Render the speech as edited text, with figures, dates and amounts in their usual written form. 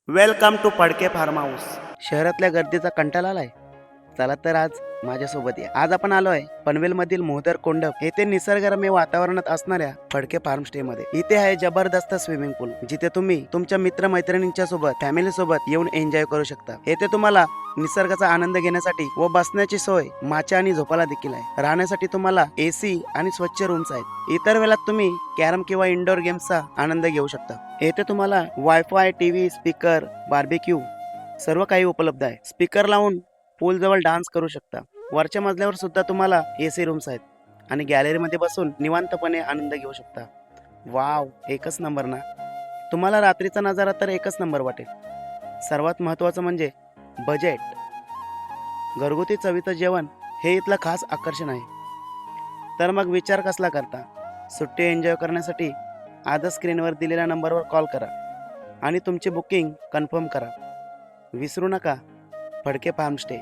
Welcome to Phadke farm house. शहरातल्या गर्दीचा कंटाळा आलाय? चला तर आज माझ्यासोबत या. आज आपण आलोय पनवेलमधील मोहदर कोंडप येथे निसर्गरम्य वातावरणात असणाऱ्या फडके फार्म स्टे मध्ये. इथे आहे जबरदस्त स्विमिंग पूल, जिथे तुम्ही तुमच्या मित्र मैत्रिणींच्या सोबत फॅमिली सोबत येऊन एन्जॉय करू शकता. येथे तुम्हाला निसर्गाचा आनंद घेण्यासाठी व बसण्याची सोय, माचा आणि झोपाला देखील आहे. राहण्यासाठी तुम्हाला एसी आणि स्वच्छ रूम्स आहेत. इतर वेळात तुम्ही कॅरम किंवा इंडोर गेम्सचा आनंद घेऊ शकता. येथे तुम्हाला वायफाय, टीव्ही, स्पीकर, बार्बेक्यू सर्व काही उपलब्ध आहे. स्पीकर लावून पूल जवळ डान्स करू शकता. वरच्या मजल्यावर सुद्धा तुम्हाला एसी रूम्स आहेत आणि गॅलरीमध्ये बसून निवांतपणे आनंद घेऊ शकता. वाव, एकच नंबर ना. तुम्हाला रात्रीचा नजारा तर एकच नंबर वाटेल. सर्वात महत्त्वाचं म्हणजे बजेट. घरगुती चवीचं जेवण हे इथलं खास आकर्षण आहे. तर मग विचार कसला करता? सुट्टी एन्जॉय करण्यासाठी आजच स्क्रीनवर दिलेल्या नंबरवर कॉल करा आणि तुमची बुकिंग कन्फर्म करा. विसरू नका, फडके फार्म स्टे.